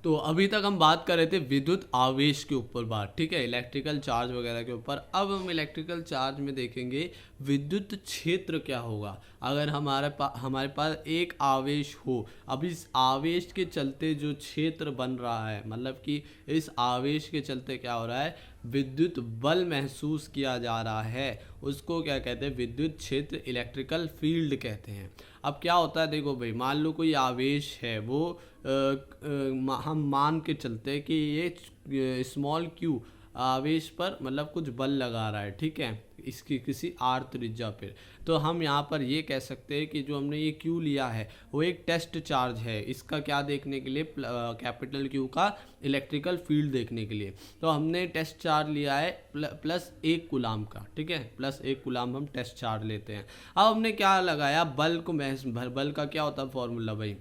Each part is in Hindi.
तो अभी तक हम बात कर रहे थे विद्युत आवेश के ऊपर बात, ठीक है, इलेक्ट्रिकल चार्ज वगैरह के ऊपर। अब हम इलेक्ट्रिकल चार्ज में देखेंगे विद्युत क्षेत्र क्या होगा अगर हमारे पास एक आवेश हो। अब इस आवेश के चलते जो क्षेत्र बन रहा है, मतलब कि इस आवेश के चलते क्या हो रहा है, विद्युत बल महसूस किया जा रहा है, उसको क्या कहते हैं, विद्युत क्षेत्र, इलेक्ट्रिकल फील्ड कहते हैं। अब क्या होता है, देखो भाई, मान लो कोई आवेश है, वो हम मान के चलते हैं कि ये स्मॉल क्यू आवेश पर मतलब कुछ बल लगा रहा है, ठीक है, इसकी किसी आर त्रिज्या पर। तो हम यहाँ पर ये कह सकते हैं कि जो हमने ये क्यू लिया है वो एक टेस्ट चार्ज है, इसका क्या देखने के लिए, कैपिटल क्यू का इलेक्ट्रिकल फील्ड देखने के लिए। तो हमने टेस्ट चार्ज लिया है प्लस 1 कूलाम का, ठीक है, प्लस 1 कूलाम हम टेस्ट चार्ज लेते हैं। अब हमने क्या लगाया, बल को बल का क्या होता है फॉर्मूला भाई,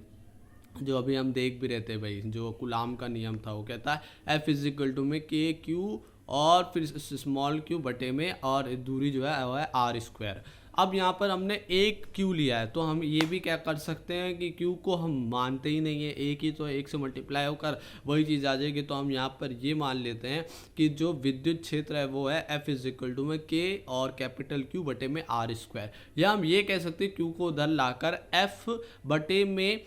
जो अभी हम देख भी रहे थे भाई, जो कूलाम का नियम था, वो कहता है एफ इज इक्वल टू में के क्यू और फिर स्मॉल क्यू बटे में, और दूरी जो है वो है आर स्क्वायर। अब यहाँ पर हमने एक क्यू लिया है, तो हम ये भी क्या कर सकते हैं कि क्यू को हम मानते ही नहीं है, एक ही, तो एक से मल्टीप्लाई होकर वही चीज़ आ जाएगी। तो हम यहाँ पर ये मान लेते हैं कि जो विद्युत क्षेत्र है वो है एफ इज इक्वल टू में के और कैपिटल क्यू बटे में आर स्क्वायर। या हम ये कह सकते हैं क्यू को उधर लाकर एफ बटे में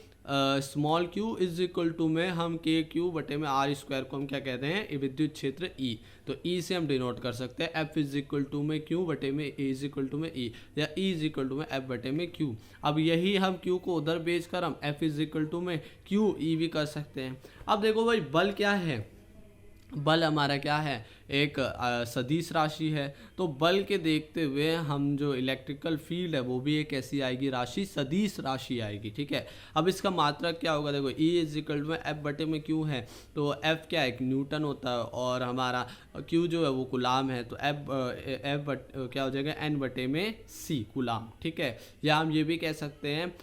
small q is equal to में हम के क्यू बटे में आर स्क्वायर को हम क्या कहते हैं, विद्युत क्षेत्र ई। तो ई से हम डिनोट कर सकते हैं एफ इज इक्वल टू में क्यू बटे में ए इज इक्वल टू में ई, या ई इज इक्वल टू में एफ बटे में क्यू। अब यही हम क्यू को उधर भेज कर हम एफ इज इक्वल टू में क्यू ई भी कर सकते हैं। अब देखो भाई, बल क्या है, बल हमारा क्या है, एक सदिश राशि है। तो बल के देखते हुए हम जो इलेक्ट्रिकल फील्ड है वो भी एक ऐसी आएगी राशि, सदिश राशि आएगी, ठीक है। अब इसका मात्रक क्या होगा, देखो E is equal to F बटे में क्यू है, तो एफ क्या है, न्यूटन होता है, और हमारा क्यू जो है वो कूलाम है, तो एफ क्या हो जाएगा, एन बटे में सी कूलाम, ठीक है। या हम ये भी कह सकते हैं,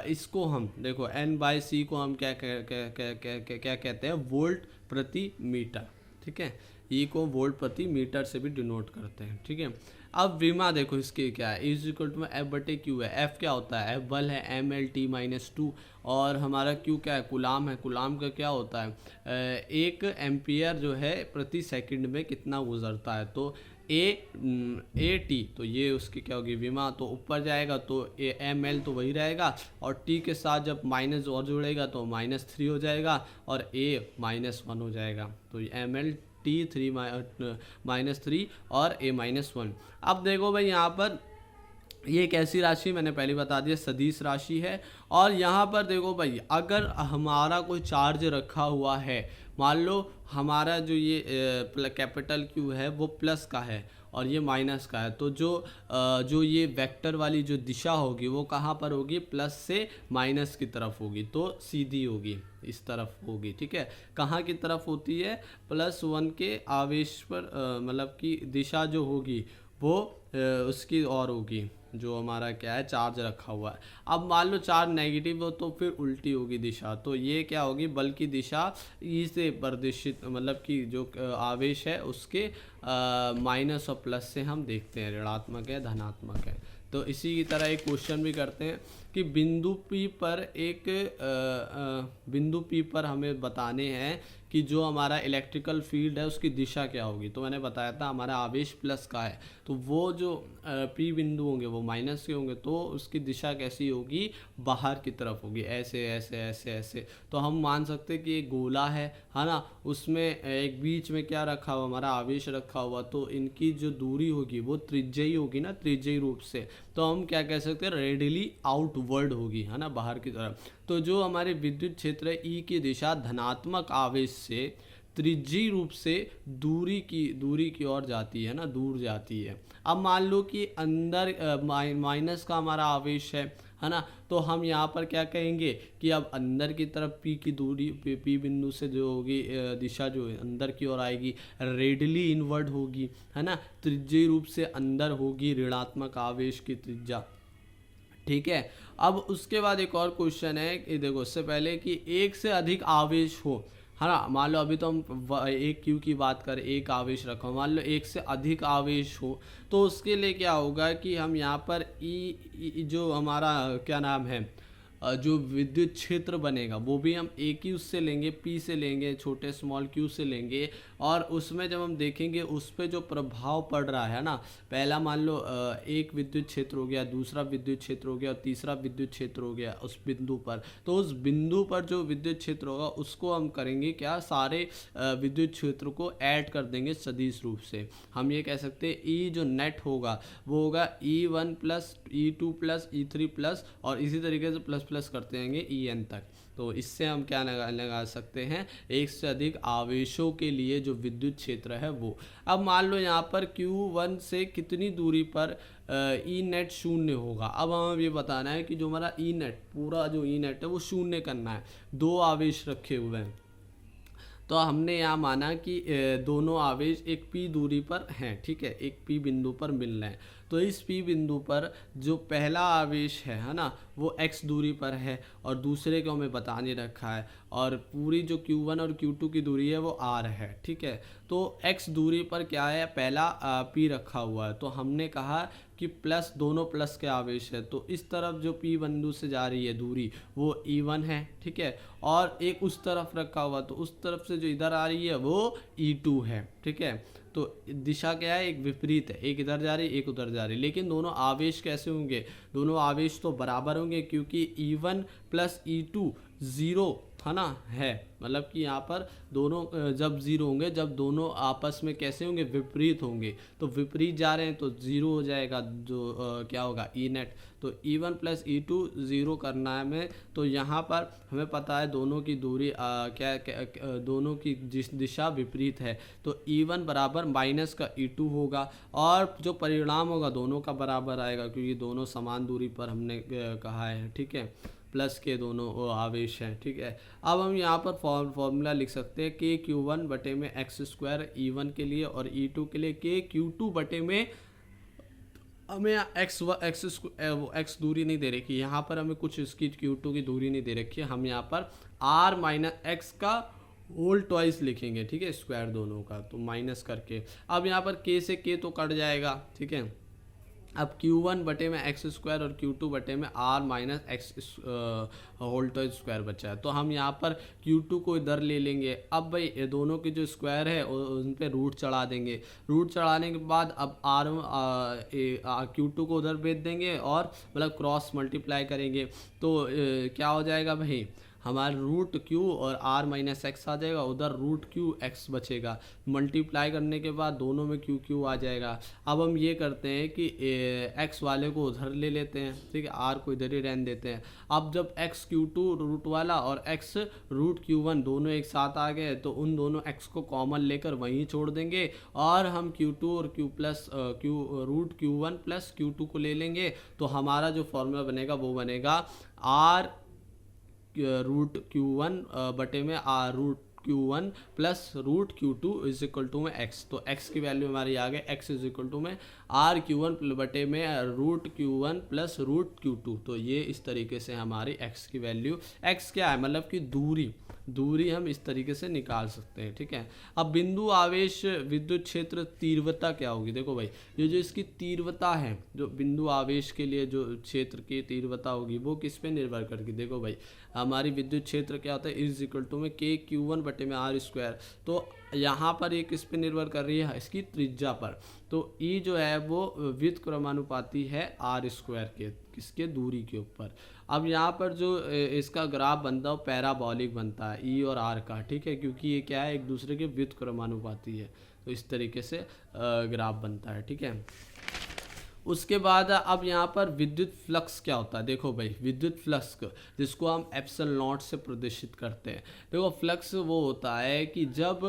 इसको हम देखो एन बाई सी को हम क्या कहते हैं, वोल्ट प्रति मीटर, ठीक है, ई को वोल्ट प्रति मीटर से भी डिनोट करते हैं, ठीक है। अब विमा देखो इसके क्या है, इज इक्वल टू में एफ बटे क्यू है, एफ क्या होता है, एफ बल है, एम एल टी माइनस 2, और हमारा क्यू क्या है, कूलाम है, कूलाम का क्या होता है, 1 एम्पियर जो है प्रति सेकंड में कितना गुजरता है। तो ए टी, तो ये उसकी क्या होगी, विमा, तो ऊपर जाएगा तो ए एम एल तो वही रहेगा, और टी के साथ जब माइनस और जुड़ेगा तो -3 हो जाएगा, और ए -1 हो जाएगा, तो एम एल टी 3 -3 और ए -1। अब देखो भाई, यहाँ पर ये एक ऐसी राशि, मैंने पहले बता दिया, सदिश राशि है। और यहाँ पर देखो भाई, अगर हमारा कोई चार्ज रखा हुआ है, मान लो हमारा जो ये कैपिटल क्यू है वो प्लस का है और ये माइनस का है, तो जो ये वेक्टर वाली जो दिशा होगी वो कहाँ पर होगी, प्लस से माइनस की तरफ होगी, तो सीधी होगी, इस तरफ होगी, ठीक है। कहाँ की तरफ होती है, +1 के आवेश पर, मतलब कि दिशा जो होगी वो उसकी और होगी, जो हमारा क्या है, चार्ज रखा हुआ है। अब मान लो चार्ज नेगेटिव हो तो फिर उल्टी होगी दिशा, तो ये क्या होगी, बल की दिशा ई से प्रदर्शित, मतलब कि जो आवेश है उसके माइनस और प्लस से हम देखते हैं, ऋणात्मक है धनात्मक है। तो इसी की तरह एक क्वेश्चन भी करते हैं कि बिंदु पी पर हमें बताने हैं कि जो हमारा इलेक्ट्रिकल फील्ड है उसकी दिशा क्या होगी। तो मैंने बताया था हमारा आवेश प्लस का है, तो वो जो पी बिंदु होंगे वो माइनस के होंगे, तो उसकी दिशा कैसी होगी, बाहर की तरफ होगी, ऐसे ऐसे ऐसे ऐसे। तो हम मान सकते हैं कि एक गोला है ना, उसमें एक बीच में क्या रखा हुआ, हमारा आवेश रखा हुआ, तो इनकी जो दूरी होगी वो त्रिज्यीय होगी ना, त्रिज्यीय रूप से। तो हम क्या कह सकते हैं, रेडियली आउटवर्ड होगी, है ना, बाहर की तरफ। तो जो हमारे विद्युत क्षेत्र है ई की दिशा धनात्मक आवेश से त्रिज्यीय रूप से दूरी की ओर जाती है ना, दूर जाती है। अब मान लो कि अंदर माइनस का हमारा आवेश है ना, तो हम यहाँ पर क्या कहेंगे कि अब अंदर की तरफ पी की दूरी, पी बिंदु से जो होगी दिशा जो अंदर की ओर आएगी, रेडियली इनवर्ड होगी, है ना, त्रिज्यीय रूप से अंदर होगी, ऋणात्मक आवेश की त्रिज्या, ठीक है। अब उसके बाद एक और क्वेश्चन है कि देखो, उससे पहले कि एक से अधिक आवेश हो, है ना, मान लो अभी तो हम एक क्यू की बात करें, एक आवेश रखो, मान लो एक से अधिक आवेश हो, तो उसके लिए क्या होगा कि हम यहाँ पर ई जो हमारा क्या नाम है, जो विद्युत क्षेत्र बनेगा वो भी हम एक ही उससे लेंगे, P से लेंगे, छोटे स्मॉल q से लेंगे। और उसमें जब हम देखेंगे उस पर जो प्रभाव पड़ रहा है ना, पहला मान लो एक विद्युत क्षेत्र हो गया, दूसरा विद्युत क्षेत्र हो गया और तीसरा विद्युत क्षेत्र हो गया उस बिंदु पर, तो उस बिंदु पर जो विद्युत क्षेत्र होगा उसको हम करेंगे क्या, सारे विद्युत क्षेत्र को ऐड कर देंगे सदिश रूप से। हम ये कह सकते हैं ई जो नेट होगा वो होगा E1 plus E2 plus E3 plus, और इसी तरीके से प्लस प्लस करते रहेंगे En तक। तो इससे हम क्या लगा सकते हैं, एक से अधिक आवेशों के लिए जो विद्युत क्षेत्र है वो। अब मान लो यहाँ पर Q1 से कितनी दूरी पर ई नेट शून्य होगा। अब हमें ये बताना है कि जो हमारा ई नेट, पूरा जो ई नेट है वो शून्य करना है। दो आवेश रखे हुए हैं, तो हमने यहाँ माना कि दोनों आवेश एक P दूरी पर हैं, ठीक है, एक P बिंदु पर मिल रहे हैं। तो इस P बिंदु पर जो पहला आवेश है ना, वो x दूरी पर है और दूसरे को हमें बता नहीं रखा है, और पूरी जो Q1 और Q2 की दूरी है वो r है, ठीक है। तो x दूरी पर क्या है, पहला P रखा हुआ है, तो हमने कहा कि प्लस, दोनों प्लस के आवेश है, तो इस तरफ जो P बिंदु से जा रही है दूरी वो E1 है, ठीक है, और एक उस तरफ रखा हुआ, तो उस तरफ से जो इधर आ रही है वो E2 है, ठीक है। तो दिशा क्या है, एक विपरीत है, एक इधर जा रही है एक उधर जा रही है, लेकिन दोनों आवेश कैसे होंगे, दोनों आवेश तो बराबर होंगे, क्योंकि E1 प्लस E2 ज़ीरो है ना, है, मतलब कि यहाँ पर दोनों जब ज़ीरो होंगे, जब दोनों आपस में कैसे होंगे, विपरीत होंगे। तो विपरीत जा रहे हैं तो ज़ीरो हो जाएगा, जो क्या होगा, ई नेट। तो E1 प्लस E2 ज़ीरो करना है हमें, तो यहाँ पर हमें पता है दोनों की दूरी दोनों की जिस दिशा विपरीत है, तो E1 बराबर माइनस का E2 होगा, और जो परिणाम होगा दोनों का बराबर आएगा, क्योंकि दोनों समान दूरी पर हमने कहा है, ठीक है, प्लस के दोनों आवेश हैं, ठीक है। अब हम यहाँ पर फॉर्मूला लिख सकते हैं के Q1 बटे में एक्स स्क्वायर E1 के लिए, और E2 के लिए के Q2 बटे में, हमें एक्स दूरी नहीं दे रखी यहाँ पर, हमें कुछ इसकी Q2 की दूरी नहीं दे रखी है, हम यहाँ पर r माइनस एक्स का होल ट्वाइस लिखेंगे, ठीक है, स्क्वायर दोनों का, तो माइनस करके। अब यहाँ पर k से k तो कट जाएगा, ठीक है। अब Q1 बटे में एक्स स्क्वायर और Q2 बटे में r minus x whole two square बचा है, तो हम यहाँ पर Q2 को इधर ले लेंगे। अब भाई ये दोनों के जो स्क्वायर है उन पे रूट चढ़ा देंगे, रूट चढ़ाने के बाद अब Q2 को उधर भेज देंगे, और मतलब क्रॉस मल्टीप्लाई करेंगे, तो क्या हो जाएगा भाई, हमारा रूट Q और r माइनस एक्स आ जाएगा, उधर रूट Q x बचेगा, मल्टीप्लाई करने के बाद दोनों में Q आ जाएगा। अब हम ये करते हैं कि x वाले को उधर ले लेते हैं, ठीक है, r को इधर ही रहने देते हैं। अब जब x Q2 रूट वाला और x रूट Q1 दोनों एक साथ आ गए, तो उन दोनों x को कॉमन लेकर वहीं छोड़ देंगे, और हम Q2 और Q plus root Q1 plus Q2 को ले लेंगे। तो हमारा जो फॉर्मूला बनेगा वो बनेगा r रूट Q1 बटे में root Q1 plus root Q2 is equal to में x। तो x की वैल्यू हमारी आ गई, x इज इक्वल टू में r Q1 बटे में root Q1 plus root Q2। तो ये इस तरीके से हमारी x की वैल्यू, x क्या है मतलब कि दूरी हम इस तरीके से निकाल सकते हैं, ठीक है। अब बिंदु आवेश विद्युत क्षेत्र तीव्रता क्या होगी, देखो भाई, ये जो इसकी तीव्रता है, जो बिंदु आवेश के लिए जो क्षेत्र की तीव्रता होगी वो किस पे निर्भर करेगी, देखो भाई, हमारी विद्युत क्षेत्र क्या होता है, इज इक्वल टू में के Q1 बटे में r स्क्वायर। तो यहाँ पर ये किस पे निर्भर कर रही है, इसकी त्रिज्या पर। तो E जो है वो व्युत्क्रमानुपाती है r स्क्वायर के, किसके, दूरी के ऊपर। अब यहाँ पर जो इसका ग्राफ बनता है वो पैराबॉलिक बनता है E और R का, ठीक है, क्योंकि ये क्या है, एक दूसरे के व्युत्क्रमानुपाती है। तो इस तरीके से ग्राफ बनता है, ठीक है। उसके बाद अब यहाँ पर विद्युत फ्लक्स क्या होता है, देखो भाई, विद्युत फ्लक्स जिसको हम एप्सिलॉन नॉट से प्रदर्शित करते हैं। देखो फ्लक्स वो होता है कि जब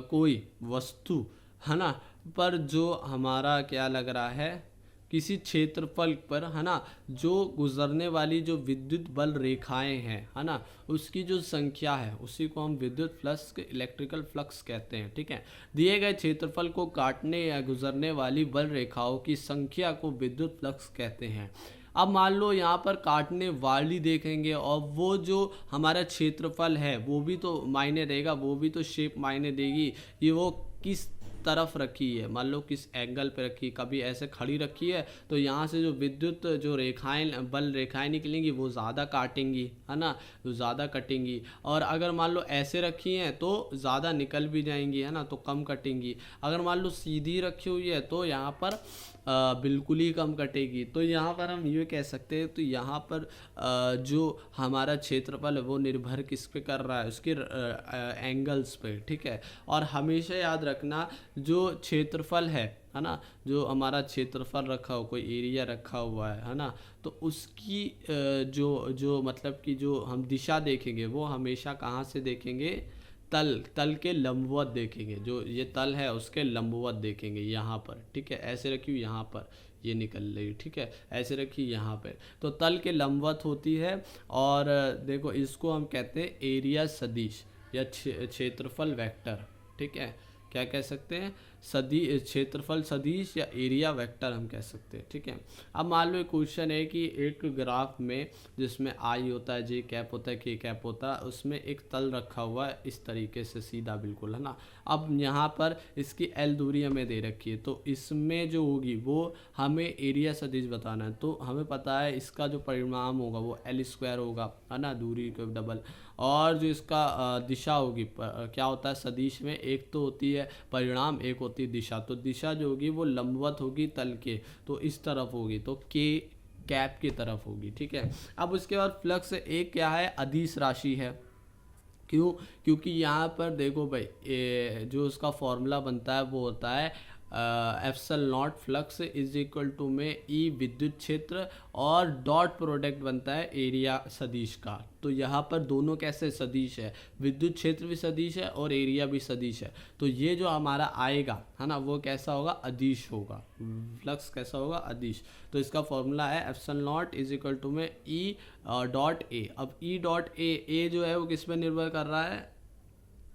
कोई वस्तु है ना पर जो हमारा क्या लग रहा है, किसी क्षेत्रफल पर है ना, जो गुजरने वाली जो विद्युत बल रेखाएं हैं है ना, उसकी जो संख्या है उसी को हम विद्युत फ्लक्स, इलेक्ट्रिकल फ्लक्स कहते हैं, ठीक है। दिए गए क्षेत्रफल को काटने या गुजरने वाली बल रेखाओं की संख्या को विद्युत फ्लक्स कहते हैं। अब मान लो यहाँ पर काटने वाली देखेंगे, और वो जो हमारा क्षेत्रफल है वो भी तो मायने देगा, वो भी तो शेप मायने देगी, ये वो किस तरफ रखी है, मान लो किस एंगल पे रखी है, कभी ऐसे खड़ी रखी है तो यहाँ से जो विद्युत जो रेखाएं बल रेखाएं निकलेंगी वो ज़्यादा काटेंगी, है ना, तो ज़्यादा कटेंगी। और अगर मान लो ऐसे रखी हैं तो ज़्यादा निकल भी जाएंगी, है ना, तो कम कटेंगी। अगर मान लो सीधी रखी हुई है तो यहाँ पर बिल्कुल ही कम कटेगी। तो यहाँ पर हम ये कह सकते हैं, तो यहाँ पर जो हमारा क्षेत्रफल है वो निर्भर किस पे कर रहा है, उसके एंगल्स पे, ठीक है। और हमेशा याद रखना जो क्षेत्रफल है ना, जो हमारा क्षेत्रफल रखा हो, कोई एरिया रखा हुआ है ना, तो उसकी जो जो मतलब कि जो हम दिशा देखेंगे वो हमेशा कहाँ से देखेंगे, तल के लंबवत देखेंगे। जो ये तल है उसके लंबवत देखेंगे यहाँ पर, ठीक है। ऐसे रखी हुई यहाँ पर ये निकल रही, ठीक है, ऐसे रखी यहाँ पे, तो तल के लंबवत होती है। और देखो इसको हम कहते हैं एरिया सदिश या क्षेत्रफल वेक्टर, ठीक है। क्या कह सकते हैं, क्षेत्रफल सदिश या एरिया वेक्टर हम कह सकते हैं, ठीक है। अब मान लो एक क्वेश्चन है कि एक ग्राफ में जिसमें आई होता है, जे कैप होता है, के कैप होता है, उसमें एक तल रखा हुआ है इस तरीके से सीधा बिल्कुल, है ना। अब यहाँ पर इसकी एल दूरी हमें दे रखी है, तो इसमें जो होगी वो हमें एरिया सदिश बताना है। तो हमें पता है इसका जो परिमाण होगा वो एल स्क्वायर होगा, है ना, दूरी को डबल। और जो इसका दिशा होगी, क्या होता है सदिश में, एक तो होती है परिणाम, एक होती है दिशा। तो दिशा जो होगी वो लंबवत होगी तल के, तो इस तरफ होगी, तो के कैप की तरफ होगी, ठीक है। अब उसके बाद फ्लक्स एक क्या है, अदिश राशि है। क्यों, क्योंकि यहाँ पर देखो भाई जो उसका फॉर्मूला बनता है वो होता है epsilon nought flux is equal to में ई विद्युत क्षेत्र और डॉट प्रोडक्ट बनता है एरिया सदिश का। तो यहाँ पर दोनों कैसे सदिश है, विद्युत क्षेत्र भी सदिश है और एरिया भी सदिश है। तो ये जो हमारा आएगा, है ना, वो कैसा होगा, अदिश होगा। फ्लक्स कैसा होगा, अदिश। तो इसका फॉर्मूला है epsilon nought is equal to में ई डॉट ए। अब ई डॉट ए जो है वो किस पे निर्भर कर रहा है,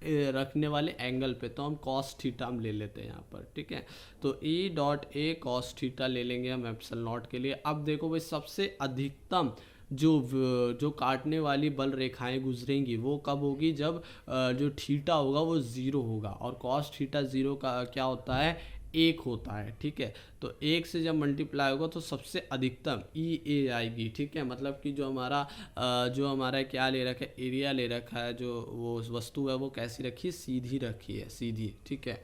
रखने वाले एंगल पे। तो हम कॉस थीटा हम ले लेते हैं यहाँ पर, ठीक है। तो E dot A cos theta ले लेंगे हम एप्सल नॉट के लिए। अब देखो भाई सबसे अधिकतम जो काटने वाली बल रेखाएं गुजरेंगी वो कब होगी, जब जो थीटा होगा वो ज़ीरो होगा। और कॉस थीटा ज़ीरो का क्या होता है, एक होता है, ठीक है। तो एक से जब मल्टीप्लाई होगा तो सबसे अधिकतम ई ए आएगी, ठीक है। मतलब कि जो हमारा क्या ले रखा है, एरिया ले रखा है, जो वो वस्तु है वो कैसी रखी है, सीधी रखी है, सीधी, ठीक है।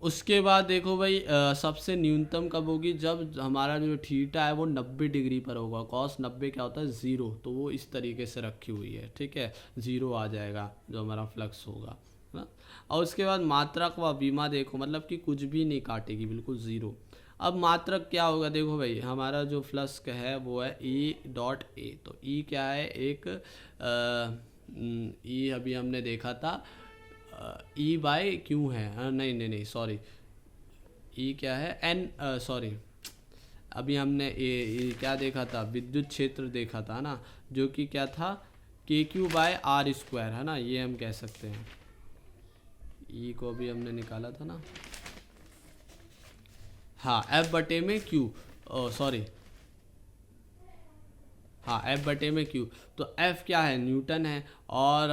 उसके बाद देखो भाई सबसे न्यूनतम कब होगी, जब हमारा जो थीटा है वो 90 डिग्री पर होगा। कॉस 90 क्या होता है, ज़ीरो, तो वो इस तरीके से रखी हुई है, ठीक है, ज़ीरो आ जाएगा जो हमारा फ्लक्स होगा ना। और उसके बाद मात्रक व विमा देखो, मतलब कि कुछ भी नहीं काटेगी, बिल्कुल ज़ीरो। अब मात्रक क्या होगा, देखो भाई हमारा जो फ्लक्स है वो है ई डॉट ए। तो ई क्या है, एक ई अभी हमने देखा था ई बाय क्यू है, नहीं नहीं नहीं सॉरी, ई क्या है, एन, सॉरी, अभी हमने क्या देखा था, विद्युत क्षेत्र देखा था ना, जो कि क्या था, के क्यू बाय आर स्क्वायर, है ना, ये हम कह सकते हैं। ई को भी हमने निकाला था ना, हाँ, एफ बटे में क्यू, सॉरी, हाँ, एफ बटे में क्यू। तो एफ क्या है, न्यूटन है, और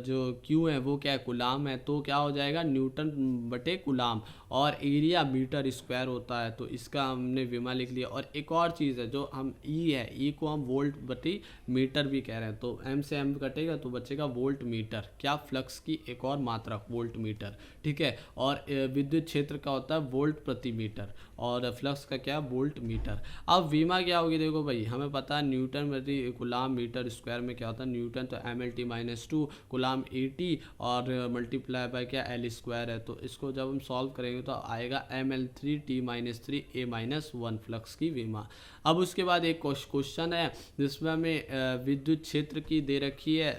जो क्यू है वो क्या है, कूलाम है। तो क्या हो जाएगा, न्यूटन बटे कूलाम। और एरिया मीटर स्क्वायर होता है, तो इसका हमने विमा लिख लिया। और एक और चीज़ है जो हम ई है, ई को हम वोल्ट बटे मीटर भी कह रहे हैं। तो एम से एम कटेगा तो बचेगा वोल्ट मीटर, क्या, फ्लक्स की एक और मात्रक वोल्ट मीटर, ठीक है। और विद्युत क्षेत्र का होता है वोल्ट प्रति मीटर, और फ्लक्स का क्या, वोल्ट मीटर। अब विमा क्या होगी, देखो भाई हमें पता है न्यूटन प्रति कूलाम मीटर स्क्वायर में क्या होता है, न्यूटन तो M L T minus two, coulomb A T, और मल्टीप्लाई बाय क्या, एल स्क्वायर है। तो इसको जब हम सॉल्व करेंगे तो आएगा M L three T minus three A minus one, flux की विमा। अब उसके बाद एक क्वेश्चन है जिसमें हमें विद्युत क्षेत्र की दे रखी है,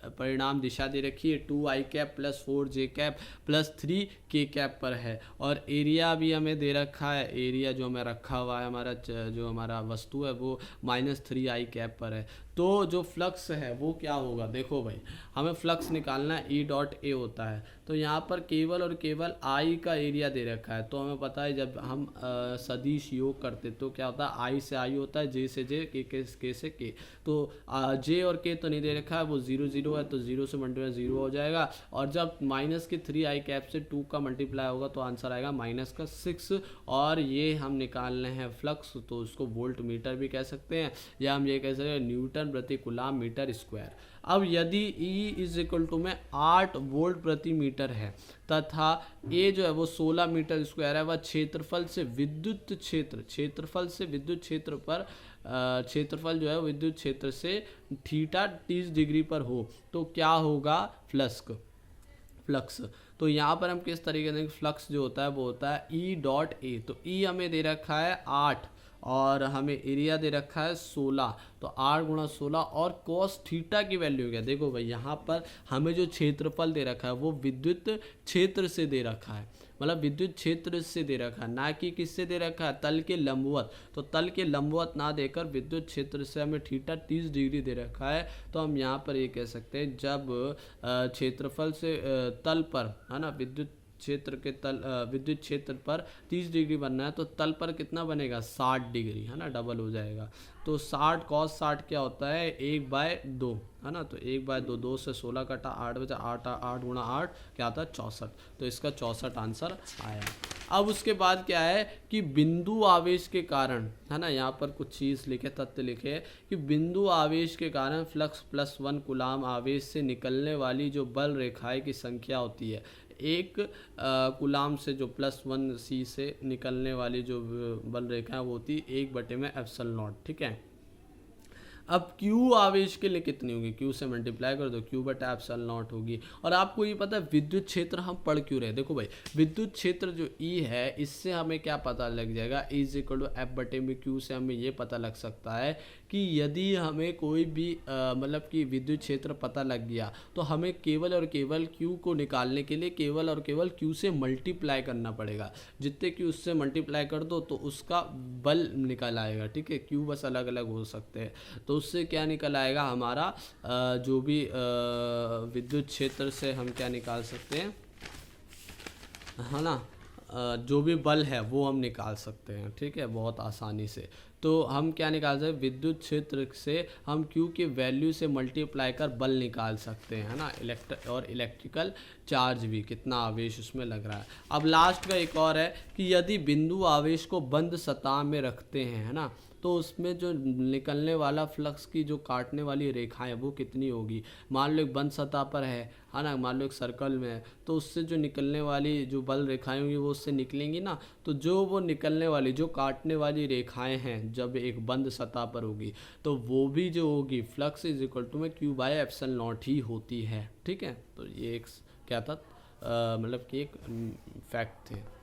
परिणाम दिशा दे रखी है, 2i cap plus 4j cap plus 3k cap पर है। और एरिया भी हमें दे रखा है, एरिया जो हमें रखा हुआ है, जो हमारा वस्तु है वो -3i कैप पर है। तो जो फ्लक्स है वो क्या होगा, देखो भाई हमें फ्लक्स निकालना है, ई डॉट ए होता है, तो यहाँ पर केवल और केवल आई का एरिया दे रखा है। तो हमें पता है जब हम सदिश योग करते तो क्या होता है, आई से आई होता है, जे से जे, के से के। तो जे और के तो नहीं दे रखा है, वो 0 0 है, तो 0 से मल्टीप्लाई 0 हो जाएगा। और जब माइनस के 3 आई कैप से 2 का मल्टीप्लाई होगा तो आंसर आएगा माइनस का 6। और ये हम निकालने हैं फ्लक्स, तो उसको वोल्ट मीटर भी कह सकते हैं, या हम ये कह सकते हैं न्यूटन प्रति कूलाम मीटर स्क्वायर। अब यदि E इज इक्वल टू में 8 वोल्ट प्रति मीटर है तथा ए जो है वो 16 मीटर स्क्वायर है, वह क्षेत्रफल से विद्युत क्षेत्र पर क्षेत्रफल जो है विद्युत क्षेत्र से थीटा 30 डिग्री पर हो, तो क्या होगा फ्लक्स। तो यहाँ पर हम किस तरीके से, फ्लक्स जो होता है वो होता है ई डॉट ए। तो ई हमें दे रखा है 8 और हमें एरिया दे रखा है 16, तो 8 गुणा 16 और कॉस थीटा की वैल्यू क्या, देखो भाई यहाँ पर हमें जो क्षेत्रफल दे रखा है वो विद्युत क्षेत्र से दे रखा है, मतलब विद्युत क्षेत्र से दे रखा है, ना कि किससे दे रखा है, तल के लंबवत। तो तल के लंबवत ना देकर विद्युत क्षेत्र से हमें थीटा 30 डिग्री दे रखा है। तो हम यहाँ पर ये कह सकते हैं जब क्षेत्रफल से तल पर है ना, विद्युत क्षेत्र पर 30 डिग्री बनना है, तो तल पर कितना बनेगा 60 डिग्री, है ना, डबल हो जाएगा। तो 60 कॉस 60 क्या होता है 1/2, है ना, तो 1/2, 2 से 16 कटा 8 बचा, 8 गुणा 8 क्या आता है 64, तो इसका 64 आंसर आया। अब उसके बाद क्या है कि बिंदु आवेश के कारण, है ना, यहाँ पर कुछ चीज़ लिखे, तथ्य लिखे है कि बिंदु आवेश के कारण फ्लक्स +1 कूलाम आवेश से निकलने वाली जो बल रेखाएं की संख्या होती है, एक कूलाम से जो +1 सी से निकलने वाली जो बल रेखा है वो होती है 1/ε0, ठीक है। अब Q आवेश के लिए कितनी होगी, Q से मल्टीप्लाई कर दो, Q/ε0 होगी। और आपको ये पता है विद्युत क्षेत्र हम पढ़ क्यों रहे, देखो भाई विद्युत क्षेत्र जो E है इससे हमें क्या पता लग जाएगा, E = F/Q से हमें ये पता लग सकता है कि यदि हमें कोई भी मतलब कि विद्युत क्षेत्र पता लग गया तो हमें केवल और केवल Q को निकालने के लिए केवल और केवल Q से मल्टीप्लाई करना पड़ेगा। जितने Q उससे मल्टीप्लाई कर दो तो उसका बल निकल आएगा, ठीक है। Q बस अलग अलग हो सकते हैं, तो उससे क्या निकल आएगा हमारा जो भी विद्युत क्षेत्र से हम क्या निकाल सकते हैं, है ना, जो भी बल है वो हम निकाल सकते हैं, ठीक है, बहुत आसानी से। तो हम क्या निकाल सकते हैं, विद्युत क्षेत्र से हम Q की वैल्यू से मल्टीप्लाई कर बल निकाल सकते हैं, है ना, इलेक्ट्रिकल चार्ज भी, कितना आवेश उसमें लग रहा है। अब लास्ट का एक और है कि यदि बिंदु आवेश को बंद सतह में रखते हैं, है ना, तो उसमें जो निकलने वाला फ्लक्स की जो काटने वाली रेखाएं वो कितनी होगी। मान लो एक बंद सतह पर है ना, मान लो एक सर्कल में है, तो उससे जो निकलने वाली जो बल रेखाएं होंगी वो उससे निकलेंगी ना, तो जो वो निकलने वाली जो काटने वाली रेखाएं हैं जब एक बंद सतह पर होगी तो वो भी जो होगी फ्लक्स = में Q/ε0 ही होती है, ठीक है। तो ये एक क्या था मतलब कि एक फैक्ट थे।